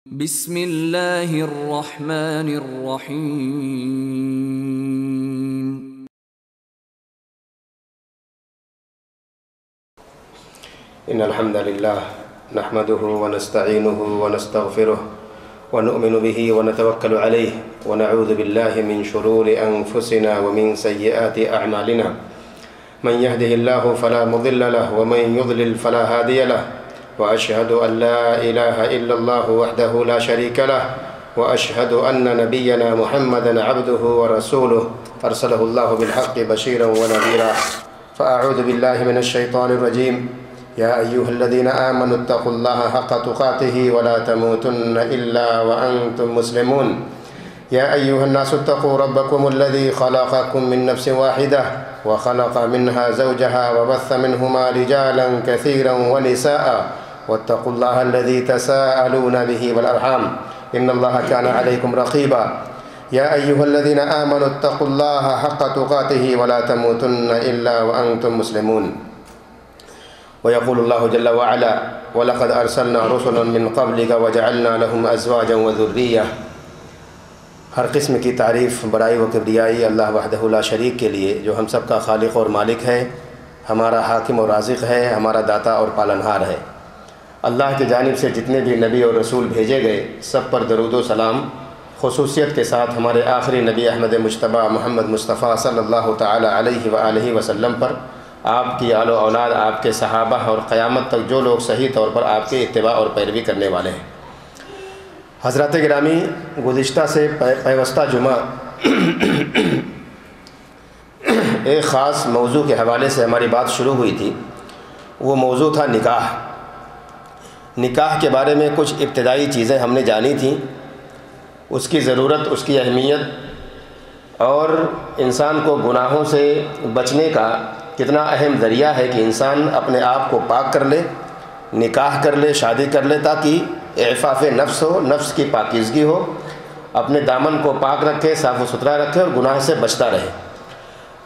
بسم اللہ الرحمن الرحیم۔ ان الحمد للہ نحمده ونستعینه ونستغفره ونؤمن به ونتوکل علیہ ونعوذ باللہ من شرور انفسنا ومن سیئات اعمالنا من يهده الله فلا مضل له ومن يضلل فلا هادي له وأشهد أن لا إله إلا الله وحده لا شريك له وأشهد أن نبينا محمدا عبده ورسوله أرسله الله بالحق بشيرا ونذيرا فأعوذ بالله من الشيطان الرجيم يا أيها الذين آمنوا اتقوا الله حق تقاته ولا تموتن إلا وأنتم مسلمون يا أيها الناس اتقوا ربكم الذي خلقكم من نفس واحدة وخلق منها زوجها وبث منهما رجالا كثيرا ونساء واتقوا الله الذي تساءلون به والأرحام إن الله كان عليكم رقيبا يا أيها الذين آمنوا اتقوا الله حق تقاته ولا تموتن إلا وأنتم مسلمون ويقول الله جل وعلا ولقد أرسلنا رسلا من قبلك وجعلنا لهم أزواجا وذرية۔ ہر قسم کی تعریف بڑائی و کبریائی اللہ وحدہ لا شریک کے لیے، جو ہم سب کا خالق اور مالک ہے، ہمارا حاکم اور رازق ہے، ہمارا داتا اور پالنہار ہے۔ اللہ کی جانب سے جتنے بھی نبی اور رسول بھیجے گئے سب پر درود و سلام، خصوصیت کے ساتھ ہمارے آخری نبی احمد مجتبی محمد مصطفیٰ صلی اللہ تعالی علیہ وآلہ وسلم پر، آپ کی آل و اولاد، آپ کے صحابہ اور قیامت تک جو لوگ صحیح طور پر آپ کے اتباع اور پیروی کرنے والے ہیں۔ حضرات گرامی، گزشتہ سے پیوستہ جمعہ ایک خاص موضوع کے حوالے سے ہماری بات شروع ہوئی تھی۔ وہ موضوع تھا نکاح۔ نکاح کے بارے میں کچھ ابتدائی چیزیں ہم نے جانی تھیں، اس کی ضرورت، اس کی اہمیت، اور انسان کو گناہوں سے بچنے کا کتنا اہم ذریعہ ہے کہ انسان اپنے آپ کو پاک کر لے، نکاح کر لے، شادی کر لے، تاکہ اعفاف نفس ہو، نفس کی پاکیزگی ہو، اپنے دامن کو پاک رکھے، صاف و ستھرا رکھے اور گناہ سے بچتا رہے۔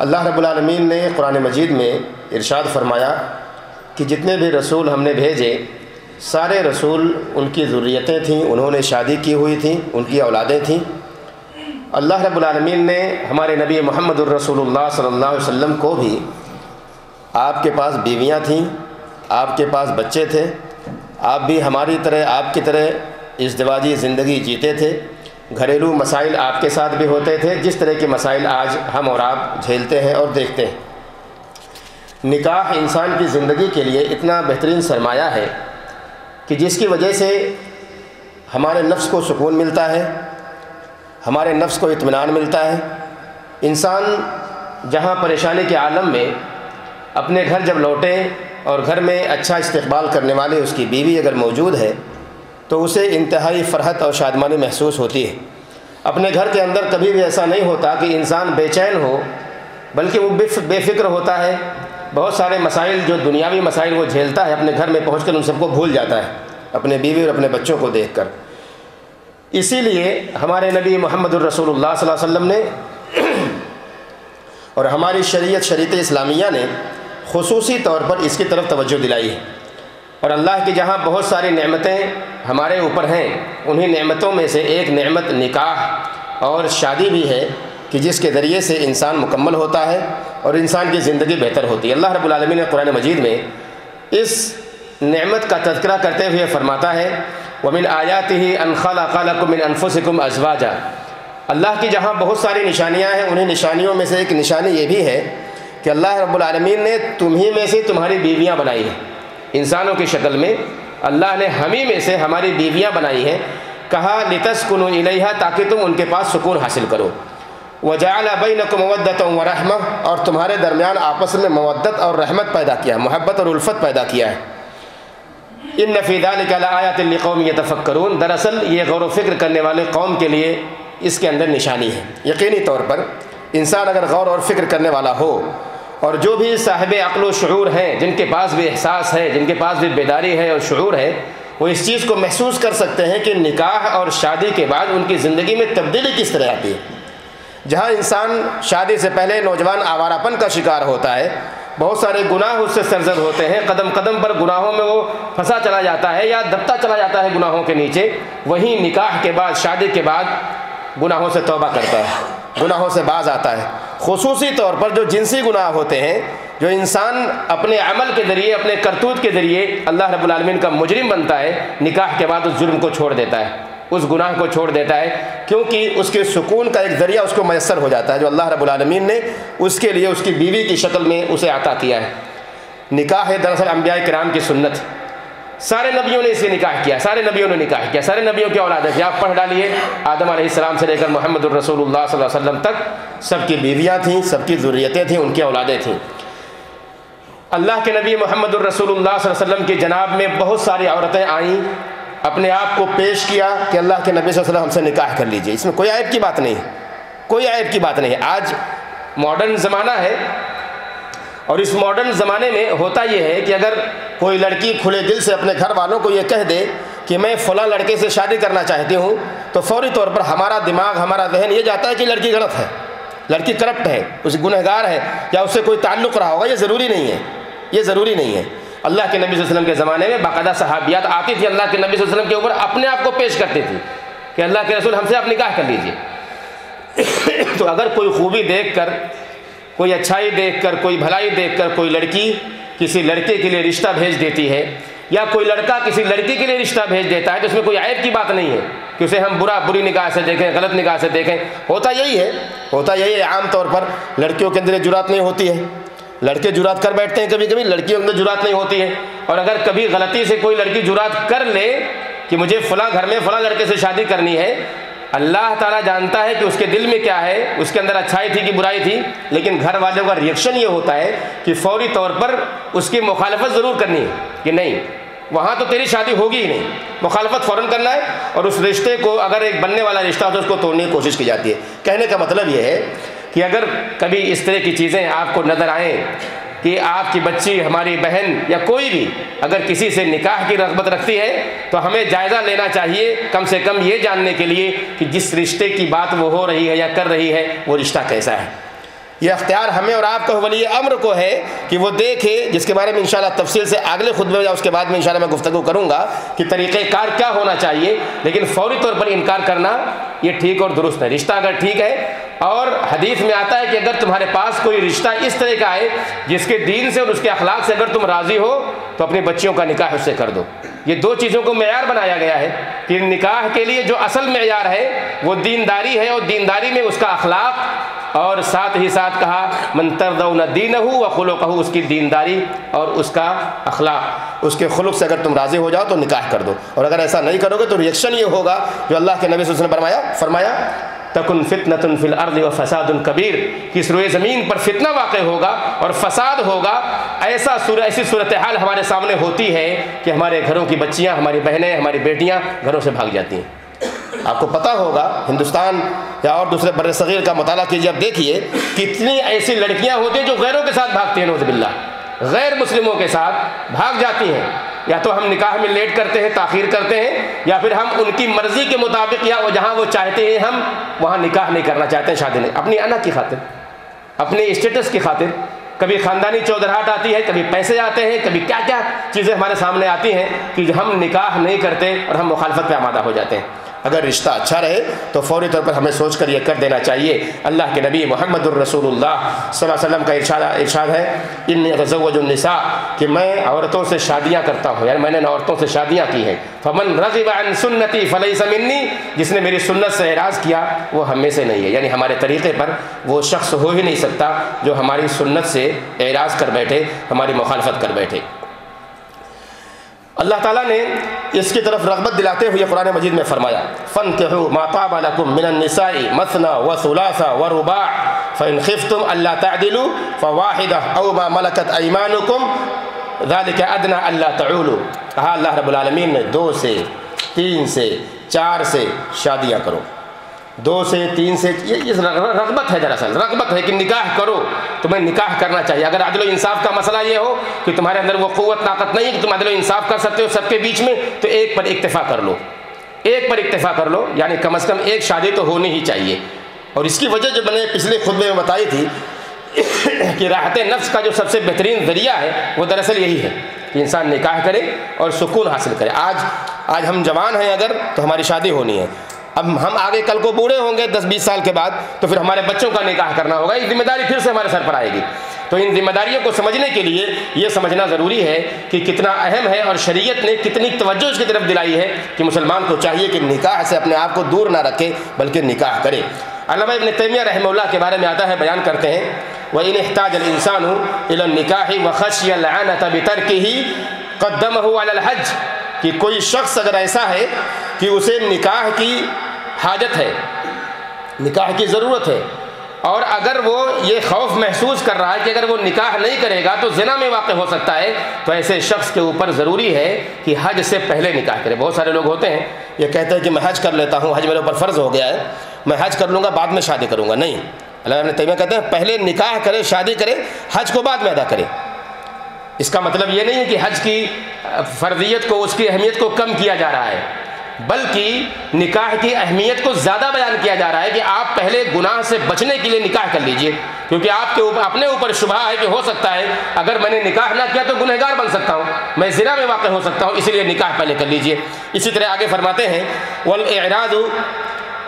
اللہ رب العالمین نے قرآن مجید میں ارشاد فرمایا کہ جتنے بھی رسول ہم نے بھیجے، سارے رسول ان کی ذریتیں تھیں، انہوں نے شادی کی ہوئی تھیں، ان کی اولادیں تھیں۔ اللہ رب العالمین نے ہمارے نبی محمد الرسول اللہ صلی اللہ علیہ وسلم کو بھی، آپ کے پاس بیویاں تھیں، آپ کے پاس بچے تھے، آپ بھی ہماری طرح، آپ کی طرح ازدواجی زندگی جیتے تھے، گھریلو مسائل آپ کے ساتھ بھی ہوتے تھے جس طرح کے مسائل آج ہم اور آپ جھیلتے ہیں اور دیکھتے ہیں۔ نکاح انسان کی زندگی کے لیے اتنا بہترین سرمایہ ہے کہ جس کی وجہ سے ہمارے نفس کو سکون ملتا ہے، ہمارے نفس کو اطمینان ملتا ہے۔ انسان جہاں پریشانی کے عالم میں اپنے گھر جب لوٹے اور گھر میں اچھا استقبال کرنے والے اس کی بیوی اگر موجود ہے تو اسے انتہائی فرحت اور شادمانی محسوس ہوتی ہے۔ اپنے گھر کے اندر کبھی بھی ایسا نہیں ہوتا کہ انسان بے چین ہو، بلکہ وہ بے فکر ہوتا ہے۔ بہت سارے مسائل، جو دنیاوی مسائل وہ جھیلتا ہے، اپنے گھر میں پہنچ کر ان سب کو بھول جاتا ہے اپنے بیوی اور اپنے بچوں کو دیکھ کر۔ اسی لیے ہمارے نبی محمد الرسول اللہ صلی اللہ علیہ وسلم نے اور ہماری شریعت اسلامیہ نے خصوصی طور پر اس کی طرف توجہ دلائی ہے۔ اور اللہ کی جہاں بہت ساری نعمتیں ہمارے اوپر ہیں، انہی نعمتوں میں سے ایک نعمت نکاح اور شادی بھی ہے کہ جس کے ذریعے سے انسان مکمل ہوتا ہے اور انسان کی زندگی بہتر ہوتی ہے۔ اللہ رب العالمین نے قرآن مجید میں اس نعمت کا تذکرہ کرتے ہوئے فرماتا ہے وَمِنْ آيَاتِهِ أَنْ خَلَقَ لَكُم مِّنْ أَنفُسِكُمْ أَزْوَاجًا۔ اللہ کی جہاں بہت ساری نشانیاں ہیں، انہیں نشانیوں میں سے ایک نشانی یہ بھی ہے کہ اللہ رب العالمین نے تمہیں میں سے تمہاری بیویاں بنائی ہیں۔ انسانوں کی شکل میں اللہ نے ہمیں میں سے ہماری بیویاں بنائی ہیں۔ کہا لِتَسْكُنُوا إِلَيْهَا، تاکہ تم ان کے پاس سکون حاصل کرو۔ وَجَعَلَ بَيْنَكُمْ مَوَدَّةً وَرَحْمَةً، اور تمہارے درمیان آپس میں مودت اور رحمت پیدا کیا ہے، محبت اور الفت پیدا کیا ہے۔ إِنَّ فِي ذَلِكَ لَآيَاتٍ لِقَوْمٍ يَتَفَكَّرُونَ، دراصل یہ غور و فکر کرنے والے قوم کے لیے اس کے اندر نشانی ہے۔ یقینی طور پر انسان اگر غور اور فکر کرنے والا ہو، اور جو بھی صاحب عقل و شعور ہیں، جن کے پاس بھی احساس ہے، جن کے پاس بھی بیداری ہے اور شعور ہے، وہ اس چیز کو محسوس کر سکتے ہیں کہ نکاح اور شادی کے بعد ان کی زندگی میں تبدیلی کس طرح آتی ہے۔ جہاں انسان شادی سے پہلے نوجوان آوارہ پن کا شکار ہوتا ہے، بہت سارے گناہ اس سے سرزد ہوتے ہیں، قدم قدم پر گناہوں میں وہ پھنسا چلا جاتا ہے یا دبتا چلا جاتا ہے گناہوں کے نیچے. وہیں نکاح کے بعد، شادی کے بعد گناہوں سے توبہ کرتا ہے، گناہوں سے باز آتا ہے. خصوصی طور پر جو جنسی گناہ ہوتے ہیں، جو انسان اپنے عمل کے ذریعے، اپنے کرتوت کے ذریعے اللہ رب العالمین کا مجرم بنتا ہے، نکاح کے بعد اس جرم کو چھوڑ دیتا ہے، اس گناہ کو چھوڑ دیتا ہے، کیونکہ اس کے سکون کا ایک ذریعہ اس کو میسر ہو جاتا ہے جو اللہ رب العالمین نے اس کے لیے اس کی بیوی کی شکل میں اسے عطا کیا ہے. نکاح دراصل انبیاء کرام کی سنت. سارے نبیوں نے اسے نکاح کیا، سارے نبیوں نے نکاح کیا، سارے نبیوں کی اولادیں تھیں. آپ پڑھ ڈالیے آدم علیہ السلام سے لے کر محمد الرسول اللہ صلی اللہ علیہ وسلم تک سب کی بیویاں تھیں، سب کی ذریتیں تھیں، ان کی اولادیں تھیں. اللہ کے نبی محمد الرسول اللہ صلی اللہ علیہ وسلم کی جناب میں بہت ساری عورتیں آئیں، اپنے آپ کو پیش کیا کہ اللہ کے نبی صلی اللہ علیہ وسلم ہم سے نکاح کر لیجئے. اس میں کوئی عیب کی بات نہیں ہے، کوئی عیب کی بات نہیں ہے. آج ماڈرن زمانہ ہے، اور اس ماڈرن زمانے میں ہوتا یہ ہے کہ اگر کوئی لڑکی کھلے دل سے اپنے گھر والوں کو یہ کہہ دے کہ میں فلاں لڑکے سے شادی کرنا چاہتی ہوں، تو فوری طور پر ہمارا دماغ، ہمارا ذہن یہ جاتا ہے کہ لڑکی غلط ہے، لڑکی کرپٹ ہے، اس گنہگار ہے، یا اس سے کوئی تعلق رہا ہوگا. یہ ضروری نہیں ہے، یہ ضروری نہیں ہے. اللہ کے نبی صلی اللہ علیہ وسلم کے زمانے میں باقاعدہ صحابیات آتی تھی اللہ کے نبی صلی اللہ علیہ وسلم کے اوپر، اپنے آپ کو پیش کرتی تھی کہ اللہ کے رسول ہم سے آپ نکاح کر لیجئے. تو اگر کوئی خوبی دیکھ کر، کوئی اچھائی دیکھ کر، کوئی بھلائی دیکھ کر کوئی لڑکی کسی لڑکے کے لیے رشتہ بھیج دیتی ہے، یا کوئی لڑکا کسی لڑکی کے لیے رشتہ بھیج دیتا ہے، تو اس میں کوئی عیب کی بات نہیں ہے کہ اسے ہم بری نگاہ سے دیکھیں، غلط نگاہ سے دیکھیں. ہوتا یہی ہے عام طور پر لڑکیوں کے اندر یہ جرات نہیں ہوتی ہے. لڑکے جرات کر بیٹھتے ہیں کبھی کبھی، لڑکیوں کے اندر جرات نہیں ہوتی ہے. اور اگر کبھی غلطی سے کوئی لڑکی جرات کر لے کہ مجھے فلاں گھر میں فلاں لڑکے سے شادی کرنی ہے، اللہ تعالیٰ جانتا ہے کہ اس کے دل میں کیا ہے، اس کے اندر اچھائی تھی کہ برائی تھی، لیکن گھر والوں کا ریئیکشن یہ ہوتا ہے کہ فوری طور پر اس کی مخالفت ضرور کرنی ہے کہ نہیں وہاں تو تیری شادی ہوگی ہی نہیں. مخالفت فوراً کرنا ہے، اور اس رشتے کو اگر ایک بننے والا رشتہ ہو تو اس کو توڑنے کی کوشش کی جاتی ہے. کہنے کا مطلب یہ ہے کہ اگر کبھی اس طرح کی چیزیں آپ کو نظر آئیں کہ آپ کی بچی، ہماری بہن یا کوئی بھی اگر کسی سے نکاح کی رغبت رکھتی ہے، تو ہمیں جائزہ لینا چاہیے، کم سے کم یہ جاننے کے لیے کہ جس رشتے کی بات وہ ہو رہی ہے یا کر رہی ہے وہ رشتہ کیسا ہے. یہ اختیار ہمیں اور آپ کو، ولی امر کو ہے کہ وہ دیکھے، جس کے بارے میں انشاءاللہ تفصیل سے اگلے خطبے یا اس کے بعد میں انشاءاللہ میں گفتگو کروں گا کہ طریقہ کار کیا ہونا چاہیے. لیکن فوری طور پر انکار کرنا یہ ٹھیک اور درست ہے. رشتہ اگر ٹھیک ہے، اور حدیث میں آتا ہے کہ اگر تمہارے پاس کوئی رشتہ اس طرح کا ہے جس کے دین سے اور اس کے اخلاق سے اگر تم راضی ہو تو اپنی بچیوں کا نکاح اس سے کر دو. یہ دو چیزوں کو معیار بنایا گیا ہے کہ نکاح کے لیے جو اصل معیار ہے وہ دینداری ہے، اور دینداری میں اس کا اخلاق، اور ساتھ ہی ساتھ کہا من ترضون دینہ و خلقہ، اس کی دینداری اور اس کا اخلاق، اس کے خلق سے اگر تم راضی ہو جاؤ تو نکاح کر دو. اور اگر ایسا نہیں کرو گے تو ریئیکشن یہ ہوگا جو اللہ کے نبی صلی اللہ علیہ وسلم نے فرمایا تکن فتنۃ فی الارض و فساد کبیر، کہ اس روئے زمین پر فتنہ واقع ہوگا اور فساد ہوگا. ایسی صورتحال ہمارے سامنے ہوتی ہے کہ ہمارے گھروں کی بچیاں، ہماری بہنیں، ہماری بیٹیاں گھروں سے بھاگ جاتی ہیں. آپ کو پتہ ہوگا ہندوستان یا اور دوسرے بر صغیر کا مطالعہ کیجیے، اب دیکھیے کتنی ایسی لڑکیاں ہوتی ہیں جو غیروں کے ساتھ بھاگتی ہیں، نعوذ باللہ، غیر مسلموں کے ساتھ بھاگ جاتی ہیں. یا تو ہم نکاح میں لیٹ کرتے ہیں، تاخیر کرتے ہیں، یا پھر ہم ان کی مرضی کے مطابق یا جہاں وہ چاہتے ہیں ہم وہاں نکاح نہیں کرنا چاہتے ہیں، شادی نہیں، اپنی انا کی خاطر، اپنے اسٹیٹس کی خاطر. کبھی خاندانی چودراہٹ آتی ہے، کبھی پیسے آتے ہیں، کبھی کیا کیا چیزیں ہمارے سامنے آتی ہیں کہ ہم نکاح نہیں کرتے اور ہم مخالفت پہ آمادہ ہو جاتے ہیں. اگر رشتہ اچھا رہے تو فوری طور پر ہمیں سوچ کر یہ کر دینا چاہیے. اللہ کے نبی محمد الرسول اللہ صلی اللہ علیہ وسلم کا ارشاد ہے انی اتزوج النساء، کہ میں عورتوں سے شادیاں کرتا ہوں، یعنی میں نے عورتوں سے شادیاں کی ہیں. فمن رغب عن سنتی فلیس منی، جس نے میری سنت سے اعراض کیا وہ ہم میں سے نہیں ہے. یعنی ہمارے طریقے پر وہ شخص ہو ہی نہیں سکتا جو ہماری سنت سے اعراض کر بیٹھے، ہماری مخالفت کر بیٹھے. اللہ تعالیٰ نے اس کی طرف رغبت دلاتے ہوئے قرآن مجید میں فرمایا فَانْكِحُوا مَا طَابَ لَكُم مِّنَ النِّسَاءِ مَثْنَىٰ وَثُلَاثَ وَرُبَاعَ فَإِنْ خِفْتُمْ أَلَّا تَعْدِلُوا فَوَاحِدَةً أَوْ مَا مَلَكَتْ أَيْمَانُكُمْ ذَلِكَ أَدْنَىٰ أَلَّا تَعُولُوا. کہا اللہ رب العالمین نے 2 سے 3 سے 4 سے شادیاں کرو. 2 سے 3 سے یہ رغبت ہے، دراصل رغبت ہے کہ نکاح کرو، تمہیں نکاح کرنا چاہیے. اگر عدل و انصاف کا مسئلہ یہ ہو کہ تمہارے اندر وہ قوت طاقت نہیں ہے کہ تم عدل و انصاف کر سکتے ہو سب کے بیچ میں، تو ایک پر اکتفا کر لو، ایک پر اکتفا کر لو. یعنی کم از کم ایک شادی تو ہونی ہی چاہیے. اور اس کی وجہ جو میں نے پچھلے خطبے میں بتائی تھی کہ راحت نفس کا جو سب سے بہترین ذریعہ ہے وہ دراصل یہی ہے کہ انسان نکاح کرے اور سکون حاصل کرے۔ آج ہم جوان ہیں اگر تو ہماری شادی ہونی ہے، اب ہم آگے کل کو بوڑھے ہوں گے 10-20 سال کے بعد تو پھر ہمارے بچوں کا نکاح کرنا ہوگا، یہ ذمہ داری پھر سے ہمارے سر پر آئے گی۔ تو ان ذمہ داریوں کو سمجھنے کے لیے یہ سمجھنا ضروری ہے کہ کتنا اہم ہے اور شریعت نے کتنی توجہ اس کی طرف دلائی ہے کہ مسلمان کو چاہیے کہ نکاح سے اپنے آپ کو دور نہ رکھے بلکہ نکاح کرے۔ علامہ ابن تیمیہ رحمہ اللہ کے بارے میں آتا ہے، بیان کرتے ہیں وَإِنِ احْتَاجَ الْإِنسَانُ إِلَى النِّكَاحِ وَخَشِيَ الْعَانَةَ بِتَرْكِهِ قَدَّمَهُ عَلَى الْحَجِّ، کہ کوئی شخص اگر ایسا ہے کہ اسے نکاح کی حاجت ہے، نکاح کی ضرورت ہے، اور اگر وہ یہ خوف محسوس کر رہا ہے کہ اگر وہ نکاح نہیں کرے گا تو زنا میں واقع ہو سکتا ہے، تو ایسے شخص کے اوپر ضروری ہے کہ حج سے پہلے نکاح کرے۔ بہت سارے لوگ ہوتے ہیں یہ کہتے ہیں کہ میں حج کر لیتا ہوں، حج میرے اوپر فرض ہو گیا ہے، میں حج کر لوں گا بعد میں شادی کروں گا۔ نہیں، علامہ ابن تیمیہ کہتے ہیں پہلے نکاح کرے، شادی کرے، حج کو بعد میں ادا کرے۔ اس کا مطلب یہ نہیں ہے کہ حج کی فرضیت کو، اس کی اہمیت کو کم کیا جا رہا ہے، بلکہ نکاح کی اہمیت کو زیادہ بیان کیا جا رہا ہے کہ آپ پہلے گناہ سے بچنے کے لیے نکاح کر لیجئے، کیونکہ آپ کے اپنے اوپر شبہ ہے کہ ہو سکتا ہے اگر میں نے نکاح نہ کیا تو گنہگار بن سکتا ہوں، میں زنا میں واقع ہو سکتا ہوں، اسی لیے نکاح پہلے کر لیجئے۔ اسی طرح آگے فرماتے ہیں وَالْإِعْرَاضُ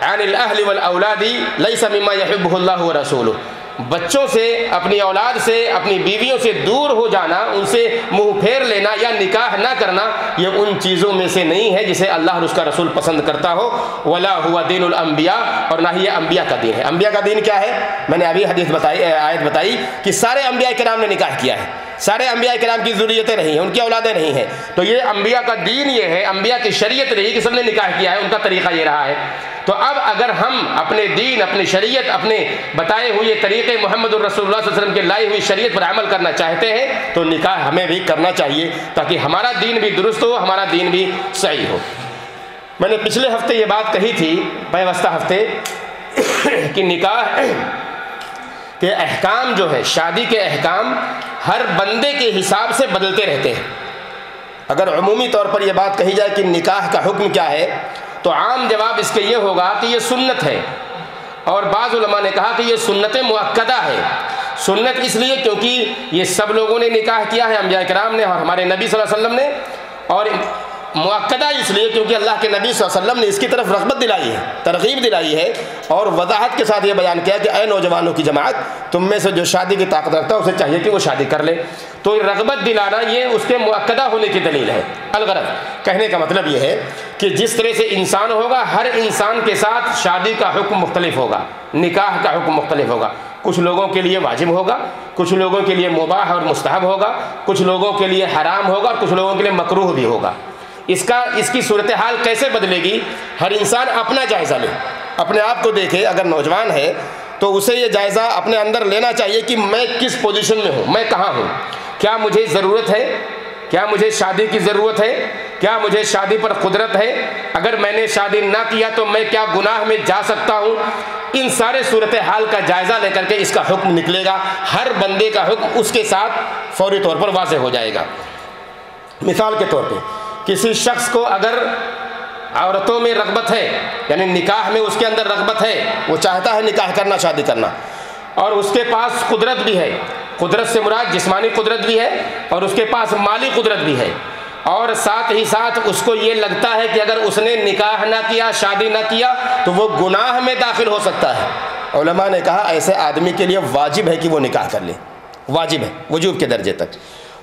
عَنِ الْأَهْلِ وَالْأَوْلَادِ لَيْسَ مِمَّا يَحِبُّهُ اللَّهُ وَرَسُولُهُ، بچوں سے، اپنی اولاد سے، اپنی بیویوں سے دور ہو جانا، ان سے منہ پھیر لینا یا نکاح نہ کرنا، یہ ان چیزوں میں سے نہیں ہے جسے اللہ اور اس کا رسول پسند کرتا ہو۔ ولا هو دین الانبیاء، اور نہ ہی یہ انبیاء کا دین ہے۔ انبیاء کا دین کیا ہے؟ میں نے ابھی آیت بتائی کہ سارے انبیاء کرام نے نکاح کیا ہے، سارے انبیاء کرام کی ذریتیں رہی ہیں، ان کی اولادیں رہی ہیں، تو یہ انبیاء کا دین یہ ہے، انبیاء کی شریعت رہی کہ سب نے نکاح کیا ہے، ان کا طریقہ یہ رہا ہے۔ تو اب اگر ہم اپنے دین، اپنی شریعت، اپنے بتائے ہوئے طریقے محمد الرسول اللہ صلی اللہ علیہ وسلم کے لائی ہوئی شریعت پر عمل کرنا چاہتے ہیں تو نکاح ہمیں بھی کرنا چاہیے تاکہ ہمارا دین بھی درست ہو، ہمارا دین بھی صحیح ہو۔ میں نے پچھلے ہفتے یہ بات کہی تھی، پیوستہ ہفتے، کہ نکاح کے احکام جو ہے، شادی کے احکام ہر بندے کے حساب سے بدلتے رہتے ہیں۔ اگر عمومی طور پر یہ بات کہی جائے کہ نکاح کا حکم کیا ہے تو عام جواب اس کے یہ ہوگا کہ یہ سنت ہے، اور بعض علماء نے کہا کہ یہ سنت مؤکدہ ہے۔ سنت اس لیے کیونکہ یہ سب لوگوں نے نکاح کیا ہے، انبیاء کرام نے اور ہمارے نبی صلی اللہ علیہ وسلم نے، اور مؤکدہ اس لیے کیونکہ اللہ کے نبی صلی اللہ علیہ وسلم نے اس کی طرف رغبت دلائی ہے، ترغیب دلائی ہے، اور وضاحت کے ساتھ یہ بیان کیا کہ اے نوجوانوں کی جماعت، تم میں سے جو شادی کی طاقت رکھتا ہے اسے چاہیے کہ وہ شادی کر لے۔ تو رغبت دلانا یہ اس کے مؤکدہ ہونے کی دلیل ہے۔ الغرض کہنے کا مطلب یہ ہے کہ جس طرح سے انسان ہوگا، ہر انسان کے ساتھ شادی کا حکم مختلف ہوگا، نکاح کا حکم مختلف ہوگا۔ کچھ لوگوں کے لیے واجب ہوگا، کچھ لوگوں کے لیے مباح اور مستحب ہوگا، کچھ لوگوں کے لیے حرام ہوگا، اور کچھ لوگوں کے لیے مکروہ بھی ہوگا۔ اس کی صورتحال کیسے بدلے گی؟ ہر انسان اپنا جائزہ لے، اپنے آپ کو دیکھے۔ اگر نوجوان ہے تو اسے یہ جائزہ اپنے اندر لینا چاہیے کہ میں کس پوزیشن میں ہوں، میں کہاں ہوں، کیا مجھے ضرورت ہے، کیا مجھے شادی کی ضرورت ہے، کیا مجھے شادی پر قدرت ہے، اگر میں نے شادی نہ کیا تو میں کیا گناہ میں جا سکتا ہوں۔ ان سارے صورتحال کا جائزہ لے کر کے اس کا حکم نکلے گا، ہر بندے کا حکم اس کے ساتھ فوری طور پر واضح ہو جائے گا۔ مثال کے طور پہ کسی شخص کو اگر عورتوں میں رغبت ہے، یعنی نکاح میں اس کے اندر رغبت ہے، وہ چاہتا ہے نکاح کرنا، شادی کرنا، اور اس کے پاس قدرت بھی ہے، قدرت سے مراد جسمانی قدرت بھی ہے، اور اس کے پاس مالی قدرت بھی ہے، اور ساتھ ہی ساتھ اس کو یہ لگتا ہے کہ اگر اس نے نکاح نہ کیا، شادی نہ کیا تو وہ گناہ میں داخل ہو سکتا ہے، علماء نے کہا ایسے آدمی کے لیے واجب ہے کہ وہ نکاح کر لے، واجب ہے، وجوب کے درجے تک۔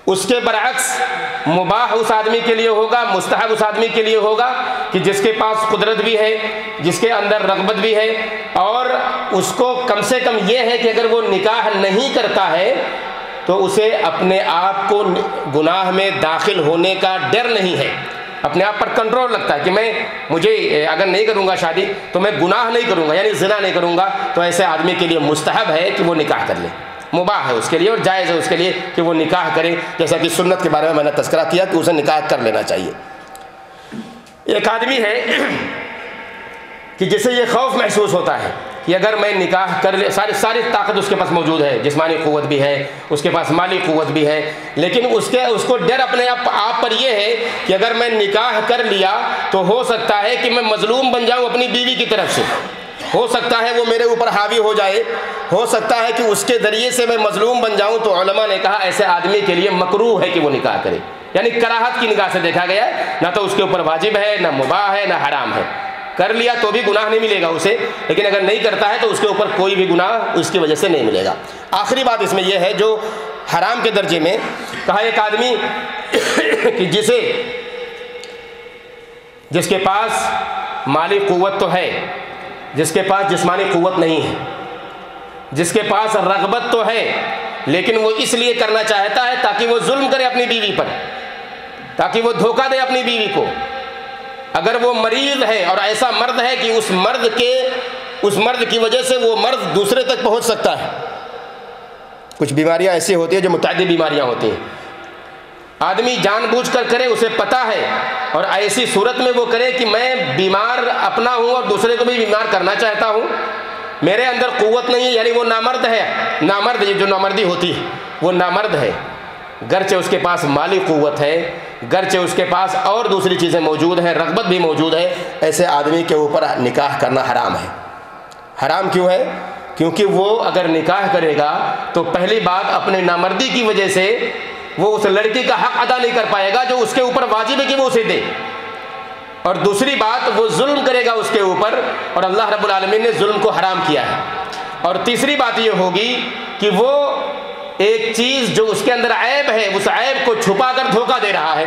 اس کے برعکس مباح اس آدمی کے لیے ہوگا، مستحب اس آدمی کے لیے ہوگا کہ جس کے پاس قدرت بھی ہے، جس کے اندر رغبت بھی ہے، اور اس کو کم سے کم یہ ہے کہ اگر وہ نکاح نہیں کرتا ہے تو اسے اپنے آپ کو گناہ میں داخل ہونے کا ڈر نہیں ہے، اپنے آپ پر کنٹرول لگتا ہے کہ مجھے اگر نہیں کروں گا شادی تو میں گناہ نہیں کروں گا، یعنی زنا نہیں کروں گا، تو ایسے آدمی کے لیے مستحب ہے کہ وہ نکاح کر لے، مباح ہے اس کے لیے اور جائز ہے اس کے لیے کہ وہ نکاح کرے، جیسا کہ سنت کے بارے میں نے تذکرہ کیا کہ اسے نکاح کر لینا چاہیے۔ ایک آدمی ہے کہ جسے یہ خوف محسوس ہوتا ہے کہ اگر میں نکاح کر لے، ساری طاقت اس کے پاس موجود ہے، جسمانی قوت بھی ہے، اس کے پاس مالی قوت بھی ہے، لیکن اس کو ڈر اپنے آپ پر یہ ہے کہ اگر میں نکاح کر لیا تو ہو سکتا ہے کہ میں مظلوم بن جاؤں اپنی بیوی کی طرف سے، ہو سکتا ہے وہ میرے اوپر حاوی ہو جائے، ہو سکتا ہے کہ اس کے ذریعے سے میں مظلوم بن جاؤں، تو علماء نے کہا ایسے آدمی کے لیے مکروہ ہے کہ وہ نکاح کرے، یعنی کراہت کی نگاہ سے دیکھا گیا ہے، نہ تو اس کے اوپر واجب ہے، نہ مباح ہے، نہ حرام ہے۔ کر لیا تو بھی گناہ نہیں ملے گا اسے، لیکن اگر نہیں کرتا ہے تو اس کے اوپر کوئی بھی گناہ اس کی وجہ سے نہیں ملے گا۔ آخری بات اس میں یہ ہے جو حرام کے درجے میں کہا، ایک آدمی کہ جس کے پاس مالی قوت تو ہے، جس کے پاس جسمانی قوت نہیں ہے، جس کے پاس رغبت تو ہے، لیکن وہ اس لیے کرنا چاہتا ہے تاکہ وہ ظلم کرے اپنی بیوی پر، تاکہ وہ دھوکہ دے اپنی بیوی کو۔ اگر وہ مریض ہے اور ایسا مرد ہے کہ اس مرد کی وجہ سے وہ مرد دوسرے تک پہنچ سکتا ہے، کچھ بیماریاں ایسی ہوتی ہیں جو متعدی بیماریاں ہوتی ہیں، آدمی جان بوجھ کر کرے، اسے پتہ ہے، اور ایسی صورت میں وہ کرے کہ میں بیمار اپنا ہوں اور دوسرے کو بھی بیمار کرنا چاہتا ہوں، میرے اندر قوت نہیں ہے، یعنی وہ نامرد ہے، نامرد جو نامردی ہوتی ہے وہ نامرد ہے، گرچہ اس کے پاس مالی قوت ہے، گرچہ اس کے پاس اور دوسری چیزیں موجود ہیں، رغبت بھی موجود ہے، ایسے آدمی کے اوپر نکاح کرنا حرام ہے۔ حرام کیوں ہے؟ کیونکہ وہ اگر نکاح کرے گا تو پہلی بات اپنے نامردی کی وجہ سے وہ اس لڑکی کا حق ادا نہیں کر پائے گا جو اس کے اوپر واجب ہے کہ وہ اسے دے، اور دوسری بات وہ ظلم کرے گا اس کے اوپر، اور اللہ رب العالمین نے ظلم کو حرام کیا ہے، اور تیسری بات یہ ہوگی کہ وہ ایک چیز جو اس کے اندر عیب ہے اس عیب کو چھپا کر دھوکہ دے رہا ہے،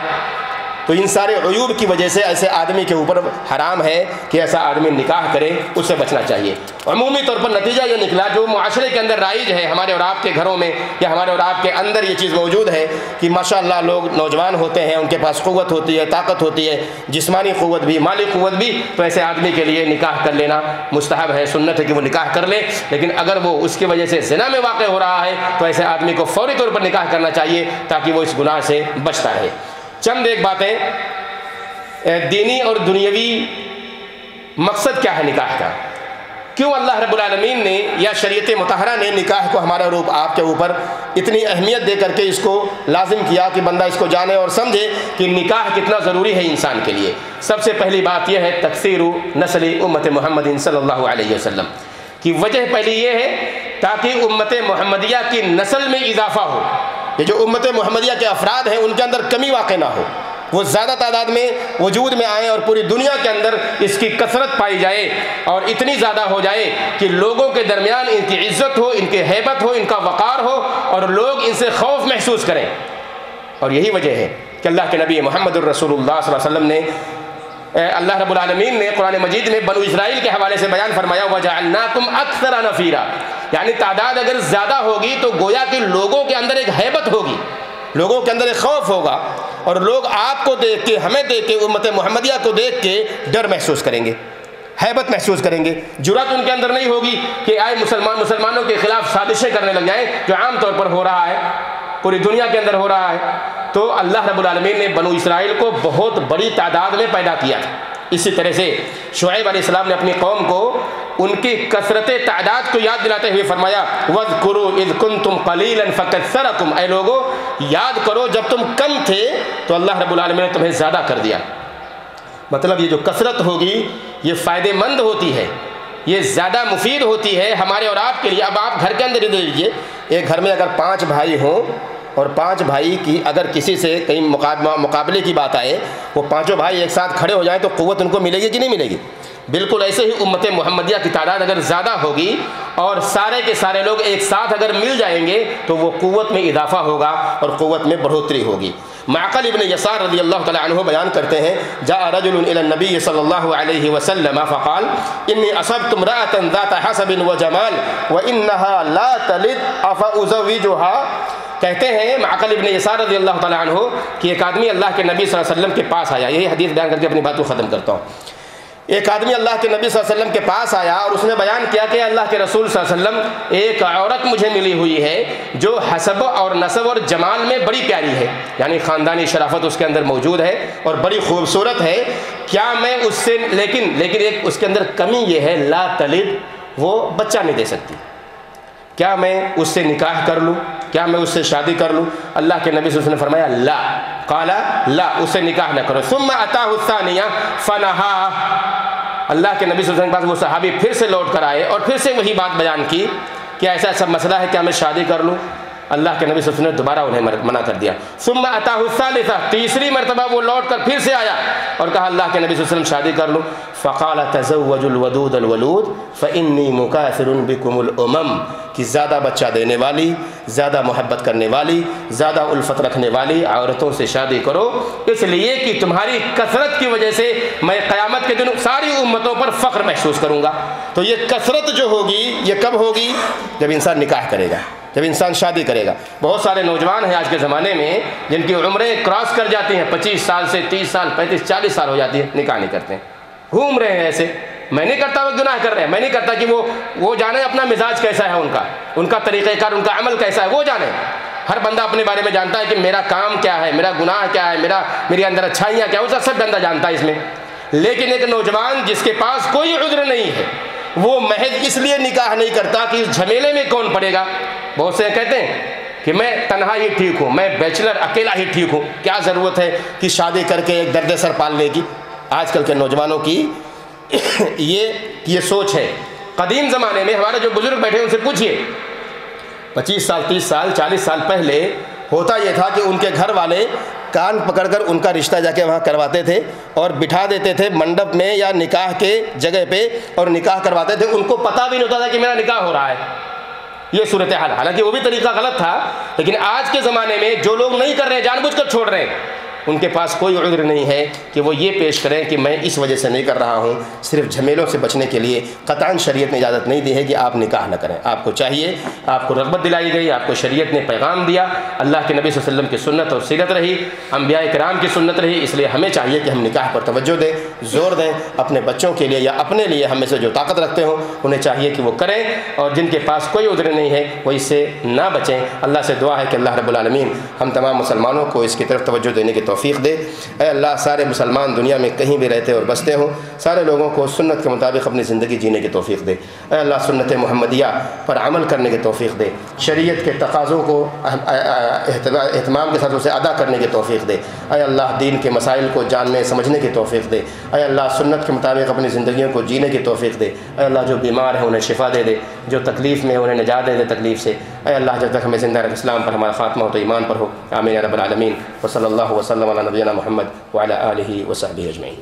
تو ان سارے عیوب کی وجہ سے ایسے آدمی کے اوپر حرام ہے کہ ایسا آدمی نکاح کرے، اس سے بچنا چاہیے۔ عمومی طور پر نتیجہ یہ نکلا جو معاشرے کے اندر رائج ہے، ہمارے اور آپ کے گھروں میں یا ہمارے اور آپ کے اندر یہ چیز موجود ہے کہ ماشاءاللہ لوگ نوجوان ہوتے ہیں، ان کے پاس قوت ہوتی ہے، طاقت ہوتی ہے، جسمانی قوت بھی، مالی قوت بھی، تو ایسے آدمی کے لیے نکاح کر لینا مستحب ہے، سنت ہے کہ وہ نکاح کر لے، لیکن اگر وہ اس کی وجہ سے زنا میں واقع ہو رہا ہے تو ایسے آدمی کو فوری طور پر نکاح کرنا چاہیے تاکہ وہ اس گناہ سے بچتا رہے۔ چند ایک باتیں، دینی اور دنیاوی مقصد کیا ہے نکاح کا، کیوں اللہ رب العالمین نے یا شریعت مطہرہ نے نکاح کو ہمارے اور آپ کے اوپر اتنی اہمیت دے کر کے اس کو لازم کیا کہ بندہ اس کو جانے اور سمجھے کہ نکاح کتنا ضروری ہے انسان کے لیے۔ سب سے پہلی بات یہ ہے تکثیر نسل امت محمد صلی اللہ علیہ وسلم کی وجہ پہلی یہ ہے تاکہ امت محمدیہ کی نسل میں اضافہ ہو، یہ جو امت محمدیہ کے افراد ہیں ان کے اندر کمی واقع نہ ہو، وہ زیادہ تعداد میں وجود میں آئیں اور پوری دنیا کے اندر اس کی کثرت پائی جائے اور اتنی زیادہ ہو جائے کہ لوگوں کے درمیان ان کی عزت ہو، ان کی ہیبت ہو، ان کا وقار ہو اور لوگ ان سے خوف محسوس کریں۔ اور یہی وجہ ہے کہ اللہ کے نبی محمد الرسول اللہ صلی اللہ علیہ وسلم نے اللہ رب العالمین نے قرآن مجید میں بنو اسرائیل کے حوالے سے بیان فرمایا وَجَعَلْنَاكُمْ أَكْثَرَ نَفِيرًا، یعنی تعداد اگر زیادہ ہوگی تو گویا کہ لوگوں کے اندر ایک ہیبت ہوگی، لوگوں کے اندر ایک خوف ہوگا، اور لوگ آپ کو دیکھ کے، ہمیں دیکھ کے، امت محمدیہ کو دیکھ کے ڈر محسوس کریں گے، ہیبت محسوس کریں گے، جرأت ان کے اندر نہیں ہوگی کہ آئے مسلمانوں کے خلاف سازشیں کرنے لگ جائیں، جو عام طور پر ہو رہا ہے، پوری دنیا کے اندر ہو رہا ہے۔ تو اللہ رب العالمین نے بنو اسرائیل کو بہت بڑی تعداد میں پیدا کیا تھا۔ اسی طرح سے شعیب علیہ السلام نے اپنی قوم کو ان کی کثرت تعداد کو یاد دلاتے ہوئے فرمایا وَاذْكُرُوا إِذْ كُنْتُمْ قَلِيلًا فَكَثَّرَكُمْ، اے لوگو یاد کرو جب تم کم تھے تو اللہ رب العالمین نے تمہیں زیادہ کر دیا۔ مطلب یہ جو کثرت ہوگی یہ فائدہ مند ہوتی ہے، یہ زیادہ مفید ہوتی ہے ہمارے اور آپ کے لیے۔ اب آپ گھر کے اندر ہی دیکھ لیجیے، ایک گھر میں اگر 5 بھائی ہوں اور 5 بھائی کی اگر کسی سے کہیں مقابلے کی بات آئے، وہ 5 بھائی ایک ساتھ کھڑے ہو جائیں تو قوت ان کو ملے گی کہ نہیں ملے گی؟ بالکل ایسے ہی امت محمدیہ کی تعداد اگر زیادہ ہوگی اور سارے کے سارے لوگ ایک ساتھ اگر مل جائیں گے تو وہ قوت میں اضافہ ہوگا اور قوت میں بڑھوتری ہوگی۔ معقل ابن یسار رضی اللہ تعالی عنہ بیان کرتے ہیں جاء رجل الى النبی صلی اللہ علیہ وسلم فقال انی اصبت امرأة ذات حسب وجمال وانها لا تلد افازوجها۔ کہتے ہیں معقل ابن یسار رضی اللہ تعالی عنہ کہ ایک آدمی اللہ کے نبی صلی اللہ علیہ وسلم کے پاس آیا، یہی حدیث بیان کر کے اپنی بات کو ختم کرتا ہوں۔ ایک آدمی اللہ کے نبی صلی اللہ علیہ وسلم کے پاس آیا اور اس نے بیان کیا کہ اللہ کے رسول صلی اللہ علیہ وسلم ایک عورت مجھے ملی ہوئی ہے جو حسب اور نسب اور جمال میں بڑی پیاری ہے، یعنی خاندانی شرافت اس کے اندر موجود ہے اور بڑی خوبصورت ہے، کیا میں اس سے لیکن ایک اس کے اندر کمی یہ ہے لا تلد، وہ بچہ نہیں دے سکتی، کیا میں اس سے نکاح کر لوں، کیا میں اس سے شادی کر لوں؟ اللہ کے نبی صلی اللہ علیہ وسلم نے فرمایا لا، قال لا، اس سے نکاح نہ کرو۔ ثم اتاه الثانیہ فنہا، اللہ کے نبی صلی اللہ علیہ وسلم کے پاس وہ صحابی پھر سے لوٹ کر آئے اور پھر سے وہی بات بیان کی کہ ایسا ایسا مسئلہ ہے، کیا میں شادی کر لوں؟ اللہ کے نبی صلی اللہ علیہ وسلم نے دوبارہ انہیں منع کر دیا۔ ثم اتاہ الثالثہ، تیسری مرتبہ وہ لوٹ کر پھر سے آیا اور کہا اللہ کے نبی صلی اللہ علیہ وسلم شادی کر لوں؟ فقال تزوجوا الودود الولود فانی مکاثر بکم الامم، کہ زیادہ بچہ دینے والی، زیادہ محبت کرنے والی، زیادہ الفت رکھنے والی عورتوں سے شادی کرو، اس لیے کہ تمہاری کثرت کی وجہ سے میں قیامت کے دن ساری امتوں پر فخر محسوس کروں گا۔ تو یہ کثرت جو ہوگی یہ کب ہوگی؟ جب انسان نکاح کرے گا، جب انسان شادی کرے گا۔ بہت سارے نوجوان ہیں آج کے زمانے میں جن کی عمریں کراس کر جاتی ہیں، 25 سال سے 30 سال 35 40 سال ہو جاتی ہے، نکاح نہیں کرتے ہیں، گھوم رہے ہیں ایسے۔ میں نہیں کرتا وہ گناہ کر رہے ہیں، میں نہیں کرتا کہ وہ جانے اپنا مزاج کیسا ہے، ان کا طریقہ کار، ان کا عمل کیسا ہے، وہ جانے۔ ہر بندہ اپنے بارے میں جانتا ہے کہ میرا کام کیا ہے، میرا گناہ کیا ہے، میرے اندر اچھائیاں کیا ہے، اس کا سب بندہ جانتا ہے اس میں۔ لیکن ایک نوجوان جس کے پاس کوئی عذر نہیں ہے، وہ محض اس لیے نکاح نہیں کرتا کہ اس جھمیلے میں کون پڑے گا۔ بہت سے کہتے ہیں کہ میں تنہا ہی ٹھیک ہوں، میں بیچلر اکیلا ہی ٹھیک ہوں، کیا ضرورت ہے کہ شادی کر کے ایک درد سر پالنے کی۔ آج کل کے نوجوانوں کی یہ سوچ ہے۔ قدیم زمانے میں ہمارے جو بزرگ بیٹھے ہیں ان سے پوچھئے، 25 سال 30 سال 40 سال پہلے ہوتا یہ تھا کہ ان کے گھر والے کان پکڑ کر ان کا رشتہ جا کے وہاں کرواتے تھے اور بٹھا دیتے تھے منڈپ میں یا نکاح کے جگہ پہ اور نکاح کرواتے تھے، ان کو پتہ بھی نہیں ہوتا تھا کہ میرا نکاح ہو رہا ہے۔ یہ صورتحال، حالانکہ وہ بھی طریقہ غلط تھا، لیکن آج کے زمانے میں جو لوگ نہیں کر رہے ہیں، جان بوجھ کر چھوڑ رہے ہیں، ان کے پاس کوئی عذر نہیں ہے کہ وہ یہ پیش کریں کہ میں اس وجہ سے نہیں کر رہا ہوں، صرف جھمیلوں سے بچنے کے لیے۔ قطعاً شریعت نے اجازت نہیں دی ہے کہ آپ نکاح نہ کریں۔ آپ کو چاہیے، آپ کو رغبت دلائی گئی، آپ کو شریعت نے پیغام دیا، اللہ کے نبی صلی اللہ علیہ وسلم کی سنت اور سیرت رہی، انبیاء کرام کی سنت رہی، اس لیے ہمیں چاہیے کہ ہم نکاح پر توجہ دیں، زور دیں، اپنے بچوں کے لیے یا اپنے لیے، ہم میں سے جو طاقت رکھتے ہوں انہیں چاہیے کہ وہ کریں، اور جن کے پاس کوئی عذر نہیں ہے وہ اس سے نہ بچیں۔ اللہ سے دعا ہے کہ اللہ رب العالمین ہم تمام مسلمانوں کو اس کی طرف توجہ دینے کی توفیق دے۔ اے اللہ، سارے مسلمان دنیا میں کہیں بھی رہتے اور بستے ہوں، سارے لوگوں کو سنت کے مطابق اپنی زندگی جینے کی توفیق دے۔ اے اللہ، سنت محمدیہ پر عمل کرنے کی توفیق دے، شریعت کے تقاضوں کو اہتمام کے ساتھ اسے ادا کرنے کی توفیق دے۔ اے اللہ، دین کے مسائل کو جاننے سمجھنے کی توفیق دے۔ اے اللہ، سنت کے مطابق اپنی زندگیوں کو جینے کی توفیق دے۔ اے اللہ، جو بیمار ہیں انہیں شفا دے دے، جو تکلیف میں انہیں نجات دے دے تکلیف سے۔ اے اللہ، جب تک ہمیں زندہ رکھ، اسلام پر ہمارا خاتمہ ہو تو ایمان پر ہو۔ آمین یا رب العالمین۔ وصلی اللہ وسلم علی نبینا محمد وعلی آلہ وصحبہ اجمعین۔